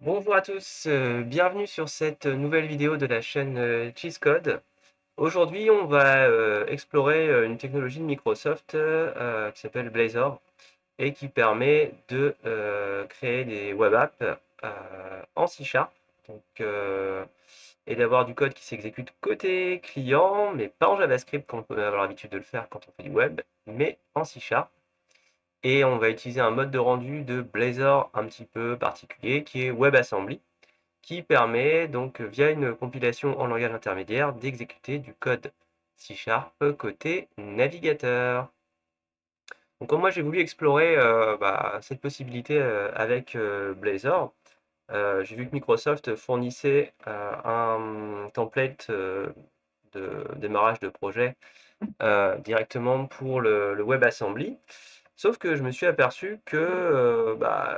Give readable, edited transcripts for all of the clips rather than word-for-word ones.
Bonjour à tous, bienvenue sur cette nouvelle vidéo de la chaîne Cheese Code. Aujourd'hui, on va explorer une technologie de Microsoft qui s'appelle Blazor et qui permet de créer des web apps en C Sharp donc, et d'avoir du code qui s'exécute côté client, mais pas en JavaScript comme on peut avoir l'habitude de le faire quand on fait du web, mais en C Sharp. Et on va utiliser un mode de rendu de Blazor un petit peu particulier qui est WebAssembly, qui permet donc via une compilation en langage intermédiaire d'exécuter du code C# côté navigateur. Donc comme moi j'ai voulu explorer cette possibilité avec Blazor, j'ai vu que Microsoft fournissait un template de démarrage de projet directement pour le WebAssembly. Sauf que je me suis aperçu que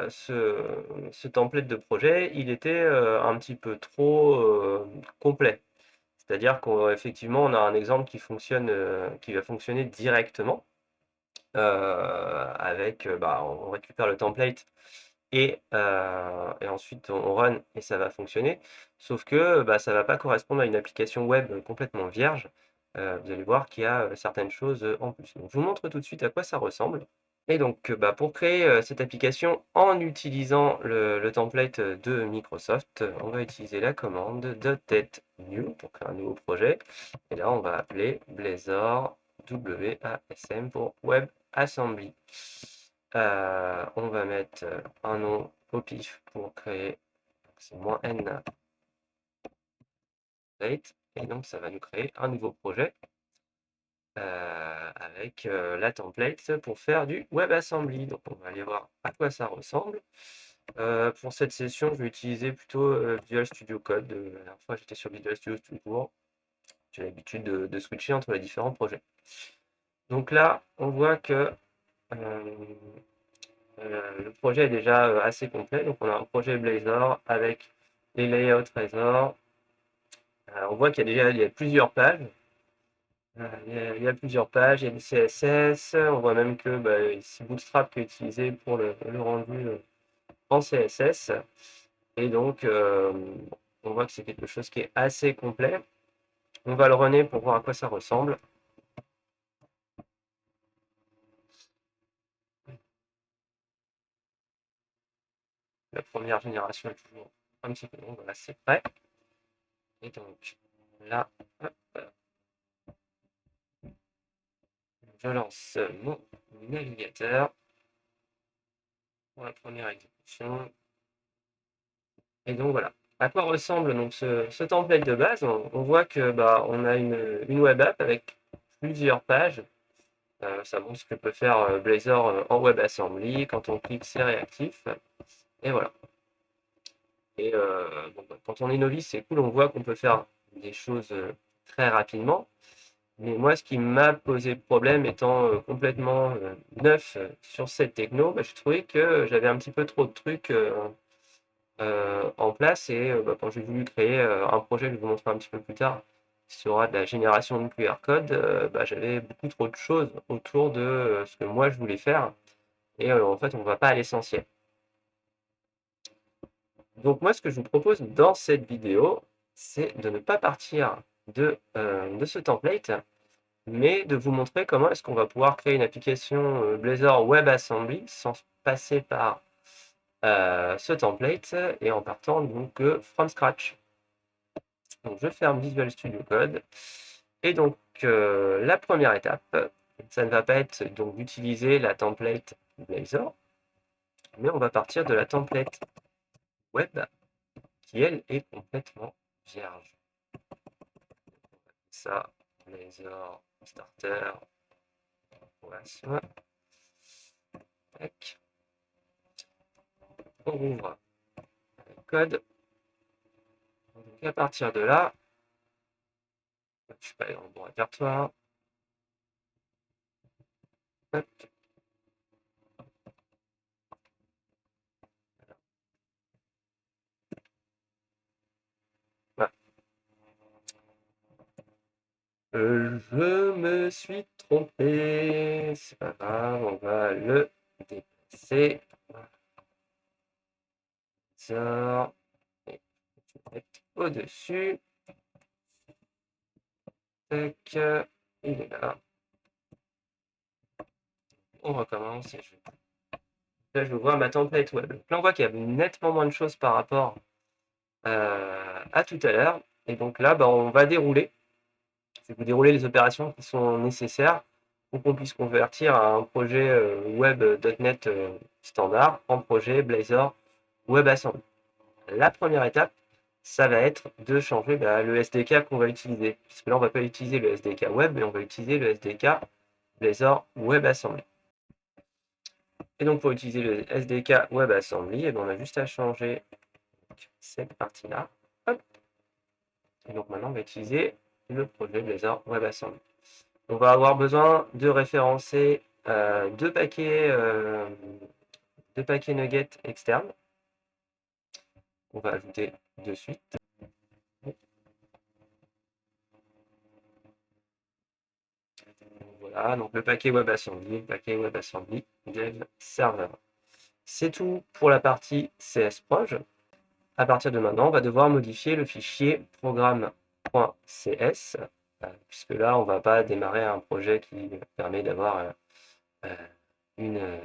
ce template de projet, il était un petit peu trop complet. C'est-à-dire qu'effectivement, on a un exemple qui fonctionne, qui va fonctionner directement avec, on récupère le template et ensuite on run et ça va fonctionner. Sauf que ça ne va pas correspondre à une application web complètement vierge. Vous allez voir qu'il y a certaines choses en plus. Donc, je vous montre tout de suite à quoi ça ressemble. Et donc, pour créer cette application en utilisant le template de Microsoft, on va utiliser la commande .NET-New pour créer un nouveau projet. Et là, on va appeler Blazor WASM pour WebAssembly. On va mettre un nom au pif pour créer, c'est -n template. Et donc, ça va nous créer un nouveau projet avec la template pour faire du WebAssembly. Donc on va aller voir à quoi ça ressemble. Pour cette session, je vais utiliser plutôt Visual Studio Code. La dernière fois, j'étais sur Visual Studio Studio. J'ai l'habitude de switcher entre les différents projets. Donc là, on voit que le projet est déjà assez complet. Donc on a un projet Blazor avec les layouts Razor. On voit qu'il y a déjà plusieurs pages. Il y a plusieurs pages, il y a du CSS, on voit même que c'est Bootstrap qui est utilisé pour le rendu en CSS. Et donc, on voit que c'est quelque chose qui est assez complet. On va le runner pour voir à quoi ça ressemble. La première génération est toujours un petit peu longue, voilà, c'est prêt. Et donc, là, hop, je lance mon navigateur pour la première exécution. Et donc voilà. À quoi ressemble donc ce template de base? On voit que on a une web app avec plusieurs pages. Ça montre ce que peut faire Blazor en WebAssembly. Quand on clique, c'est réactif. Et voilà. Et quand on est novice, c'est cool, on voit qu'on peut faire des choses très rapidement. Mais moi, ce qui m'a posé problème, étant complètement neuf sur cette techno, je trouvais que j'avais un petit peu trop de trucs en place. Et quand j'ai voulu créer un projet que je vais vous montrer un petit peu plus tard, qui sera de la génération de QR code, j'avais beaucoup trop de choses autour de ce que moi je voulais faire. Et en fait, on ne va pas à l'essentiel. Donc moi, ce que je vous propose dans cette vidéo, c'est de ne pas partir de ce template, mais de vous montrer comment est-ce qu'on va pouvoir créer une application Blazor WebAssembly sans passer par ce template et en partant donc from scratch. Donc je ferme Visual Studio Code. Et donc la première étape, ça ne va pas être donc d'utiliser la template Blazor, mais on va partir de la template web qui elle est complètement vierge. Ça, Blazor starter, voilà, on ouvre le code. Donc à partir de là, je suis pas allé dans le bon répertoire. Hop. Voilà. Je me suis trompé, c'est pas grave, on va le déplacer. Blazor. Et je vais mettre au-dessus. Tac, il est là. On recommence. Là, je vois ma template web. Là, on voit qu'il y a nettement moins de choses par rapport à tout à l'heure. Et donc là, bah, on va dérouler. Je vais vous dérouler les opérations qui sont nécessaires pour qu'on puisse convertir un projet web.NET standard en projet Blazor WebAssembly. La première étape, ça va être de changer le SDK qu'on va utiliser. Puisque là, on ne va pas utiliser le SDK web, mais on va utiliser le SDK Blazor WebAssembly. Et donc, pour utiliser le SDK WebAssembly, on a juste à changer cette partie-là. Et donc, maintenant, on va utiliser le projet Blazor WebAssembly. On va avoir besoin de référencer deux paquets nuggets externes. On va ajouter de suite. Voilà, donc le paquet WebAssembly, dev server. C'est tout pour la partie CSproj. À partir de maintenant, on va devoir modifier le fichier programme.cs, puisque là, on ne va pas démarrer un projet qui permet d'avoir de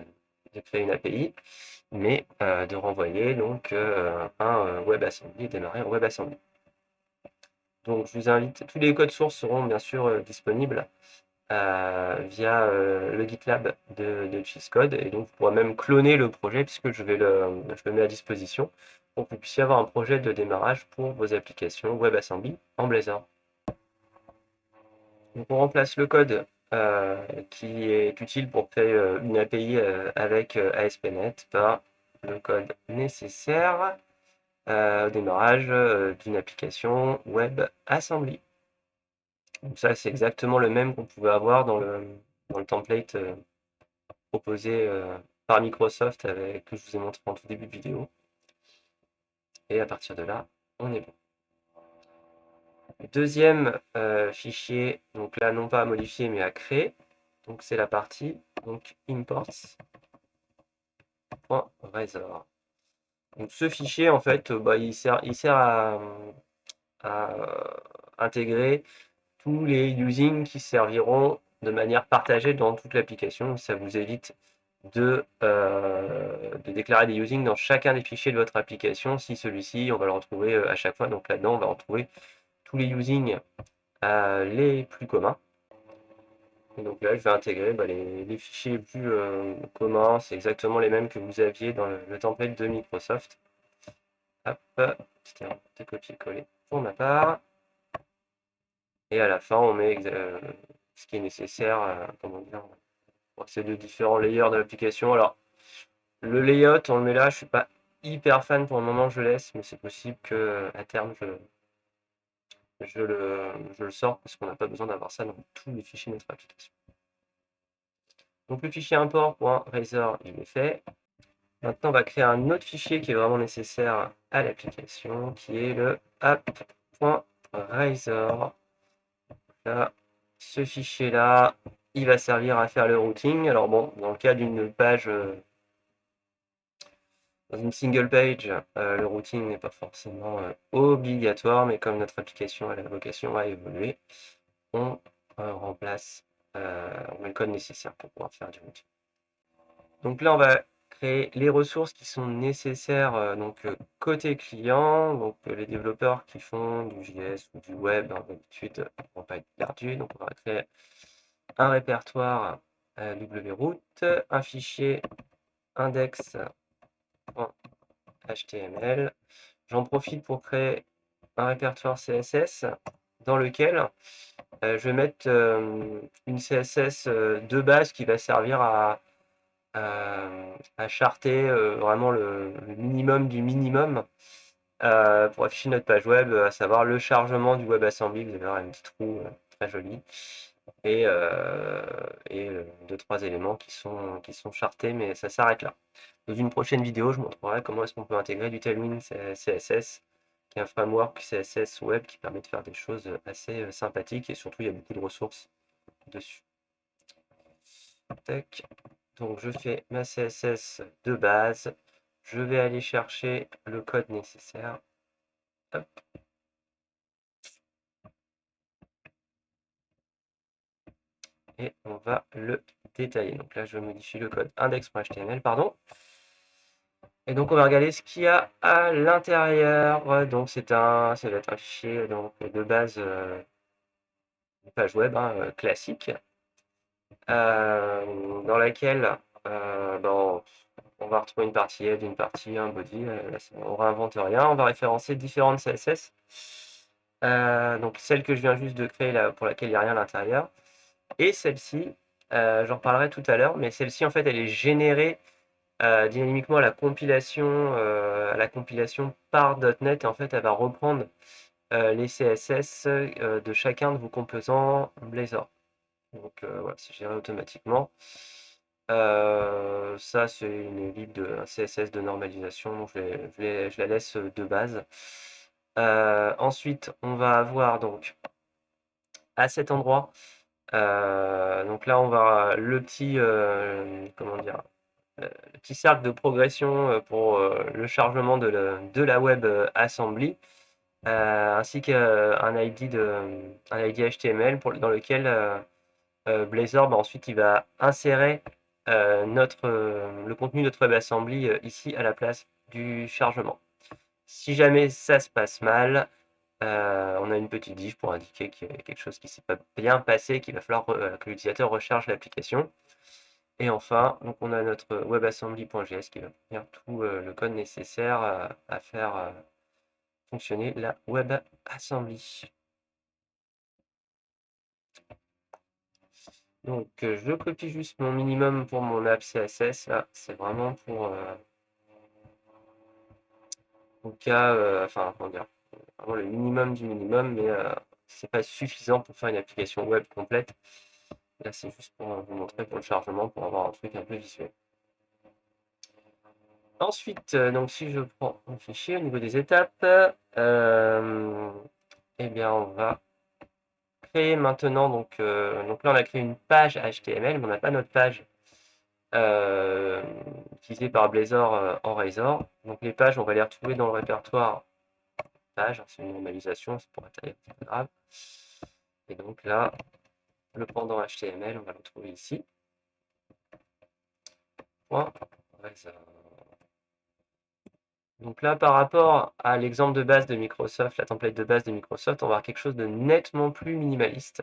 créer une API, mais de renvoyer donc un WebAssembly et démarrer un WebAssembly. Donc je vous invite, tous les codes sources seront bien sûr disponibles via le GitLab de Cheesecode, et donc vous pourrez même cloner le projet puisque je le mets à disposition pour que vous puissiez avoir un projet de démarrage pour vos applications WebAssembly en Blazor. Donc on remplace le code qui est utile pour créer une API avec ASP.NET par le code nécessaire au démarrage d'une application WebAssembly. Donc ça, c'est exactement le même qu'on pouvait avoir dans le template proposé par Microsoft que je vous ai montré en tout début de vidéo. Et à partir de là, on est bon. Deuxième fichier, donc là, non pas à modifier, mais à créer. Donc c'est la partie donc imports.razor. Donc ce fichier, en fait, il sert à intégrer tous les usings qui serviront de manière partagée dans toute l'application. Ça vous évite de déclarer des usings dans chacun des fichiers de votre application. Si celui-ci, on va le retrouver à chaque fois. Donc là-dedans, on va retrouver tous les usings les plus communs. Et donc là, je vais intégrer les fichiers les plus communs. C'est exactement les mêmes que vous aviez dans le template de Microsoft. Hop, petit erreur de copier-coller pour ma part. Et à la fin, on met ce qui est nécessaire, comment dire, pour ces deux différents layers de l'application. Alors, le layout, on le met là, je ne suis pas hyper fan pour le moment, je laisse, mais c'est possible qu'à terme, je le sors parce qu'on n'a pas besoin d'avoir ça dans tous les fichiers de notre application. Donc le fichier import.razor, il est fait. Maintenant, on va créer un autre fichier qui est vraiment nécessaire à l'application, qui est le app.razor. Là, ce fichier-là, il va servir à faire le routing. Alors bon, dans le cas d'une page, dans une single page, le routing n'est pas forcément obligatoire, mais comme notre application a la vocation à évoluer, on remplace, on met le code nécessaire pour pouvoir faire du routing. Donc là, on va créer les ressources qui sont nécessaires côté client. Donc les développeurs qui font du JS ou du web, d'habitude, ne vont pas être perdus. Donc on va créer un répertoire wroot, un fichier index.html. J'en profite pour créer un répertoire CSS dans lequel je vais mettre une CSS de base qui va servir à charter vraiment le minimum du minimum pour afficher notre page web, à savoir le chargement du WebAssembly. Vous allez voir une petite roue très jolie et 2-3 éléments qui sont chartés, mais ça s'arrête là. Dans une prochaine vidéo, je montrerai comment est-ce qu'on peut intégrer du Tailwind CSS, qui est un framework CSS web qui permet de faire des choses assez sympathiques, et surtout il y a beaucoup de ressources dessus. Tac. Donc je fais ma CSS de base, je vais aller chercher le code nécessaire. Hop. Et on va le détailler. Donc là, je modifie le code index.html, pardon. Et donc, on va regarder ce qu'il y a à l'intérieur. Donc, ça va être un fichier donc, de base, une page web classique, dans laquelle on va retrouver une partie head, une partie, un body. On ne réinvente rien. On va référencer différentes CSS. Donc, celle que je viens juste de créer, là, pour laquelle il n'y a rien à l'intérieur. Et celle-ci, j'en reparlerai tout à l'heure, mais celle-ci, en fait, elle est générée dynamiquement à la compilation par .NET. Et en fait, elle va reprendre les CSS de chacun de vos composants Blazor. Donc, voilà, c'est géré automatiquement. Ça, c'est une lib de un CSS de normalisation, donc je la laisse de base. Ensuite, on va avoir donc à cet endroit, donc là, on va le petit, comment dire, le petit cercle de progression pour le chargement de la web assembly, ainsi qu'un ID HTML dans lequel Blazor, ensuite, il va insérer le contenu de notre WebAssembly ici à la place du chargement. Si jamais ça se passe mal, on a une petite diff pour indiquer qu'il y a quelque chose qui ne s'est pas bien passé, qu'il va falloir que l'utilisateur recharge l'application. Et enfin, donc on a notre webassembly.js qui va faire tout le code nécessaire à faire fonctionner la WebAssembly. Donc je copie juste mon minimum pour mon app CSS. Là, c'est vraiment pour au cas, enfin comment dire, vraiment le minimum du minimum, mais c'est pas suffisant pour faire une application web complète. Là, c'est juste pour vous montrer pour le chargement, pour avoir un truc un peu visuel. Ensuite, donc si je prends mon fichier au niveau des étapes, eh bien on va créer maintenant, donc là on a créé une page HTML, mais on n'a pas notre page utilisée par Blazor en Razor. Donc les pages, on va les retrouver dans le répertoire page, c'est une normalisation, c'est pour être c'est pas grave. Et donc là, le pendant HTML, on va le retrouver ici. Point Razor. Donc là, par rapport à l'exemple de base de Microsoft, la template de base de Microsoft, on va avoir quelque chose de nettement plus minimaliste.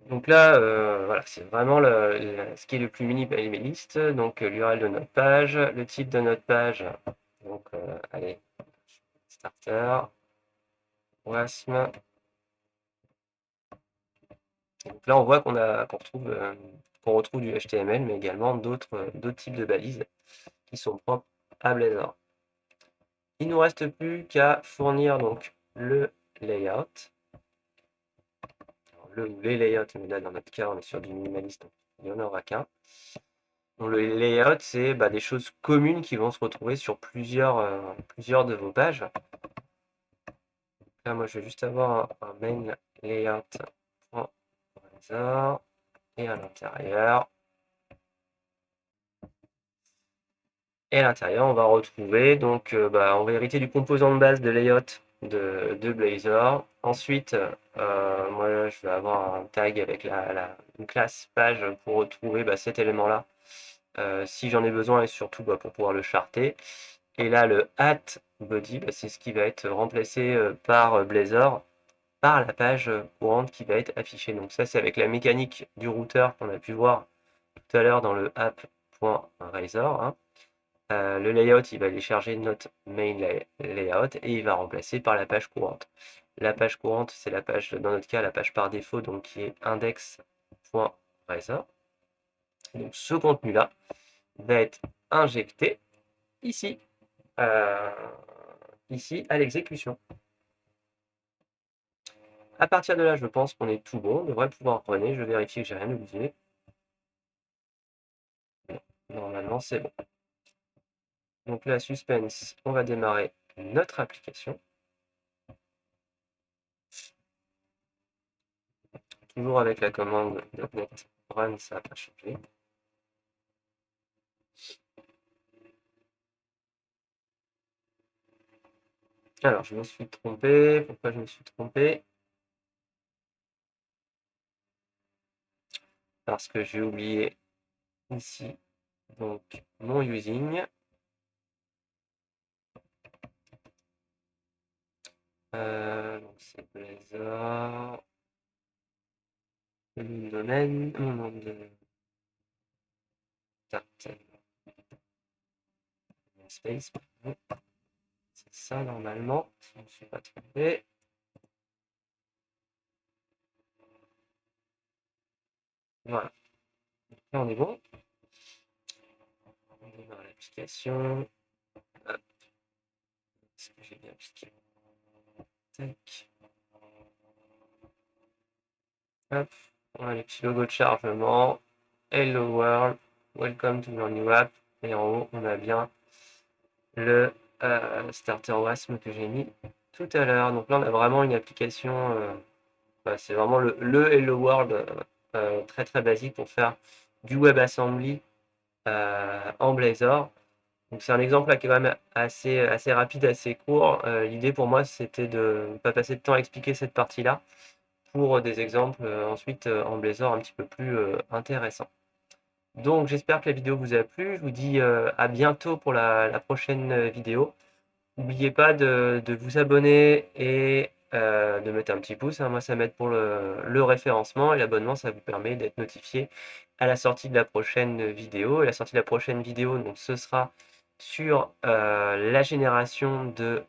Donc là, voilà, c'est vraiment ce qui est le plus minimaliste. Donc l'URL de notre page, le type de notre page. Donc allez, starter, WASM. Donc là, on voit qu'on retrouve du HTML, mais également d'autres types de balises qui sont propres à Blazor. Il ne nous reste plus qu'à fournir donc le layout. Les layouts, mais là dans notre cas on est sur du minimaliste, donc il n'y en aura qu'un. Donc, le layout, c'est des choses communes qui vont se retrouver sur plusieurs de vos pages. Là, moi je vais juste avoir un main layout.razor et à l'intérieur. Et à l'intérieur, on va retrouver, donc on va hériter du composant de base de layout de Blazor. Ensuite, moi je vais avoir un tag avec une classe page pour retrouver cet élément-là, si j'en ai besoin et surtout pour pouvoir le charter. Et là, le @body, c'est ce qui va être remplacé par Blazor, par la page courante qui va être affichée. Donc ça, c'est avec la mécanique du routeur qu'on a pu voir tout à l'heure dans le app.razor. Hein. Le layout, il va aller charger notre main layout et il va remplacer par la page courante. La page courante, c'est la page, dans notre cas, la page par défaut, donc qui est index.razor. Donc ce contenu-là va être injecté ici, euh, ici à l'exécution. À partir de là, je pense qu'on est tout bon. On devrait pouvoir runner. Je vérifie que j'ai rien oublié. Normalement, c'est bon. Donc là, suspense, on va démarrer notre application. toujours avec la commande .NET Run, ça n'a pas changé. Alors, je me suis trompé. Pourquoi je me suis trompé? Parce que j'ai oublié ici donc mon using. Donc c'est Blazor. Le nom de domaine, mon nom de space, c'est ça normalement, si je ne me suis pas trompé. Voilà, là on est bon. On démarre l'application. Est-ce que j'ai bien appliqué? Tac. Hop, on a les petits logos de chargement. Hello world, welcome to your new app. Et en haut, on a bien le starter WASM que j'ai mis tout à l'heure. Donc là, on a vraiment une application, c'est vraiment le Hello World très très basique pour faire du WebAssembly en Blazor. Donc c'est un exemple là qui est quand même assez rapide, assez court. L'idée pour moi, c'était de ne pas passer de temps à expliquer cette partie-là pour des exemples ensuite en Blazor un petit peu plus intéressants. Donc j'espère que la vidéo vous a plu. Je vous dis à bientôt pour la prochaine vidéo. N'oubliez pas de vous abonner et de mettre un petit pouce, hein. Moi, ça m'aide pour le référencement et l'abonnement, ça vous permet d'être notifié à la sortie de la prochaine vidéo. Et la sortie de la prochaine vidéo, donc, ce sera sur la génération de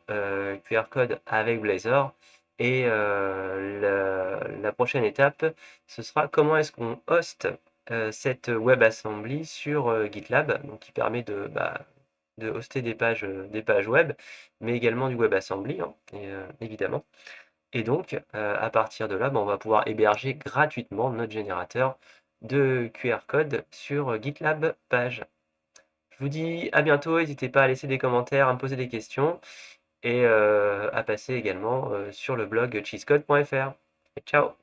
QR code avec Blazor. Et la prochaine étape, ce sera comment est-ce qu'on host cette WebAssembly sur GitLab, donc qui permet de hoster des pages web, mais également du WebAssembly, hein, évidemment. Et donc, à partir de là, on va pouvoir héberger gratuitement notre générateur de QR code sur GitLab page. Je vous dis à bientôt, n'hésitez pas à laisser des commentaires, à me poser des questions et à passer également sur le blog cheesecode.fr. Ciao!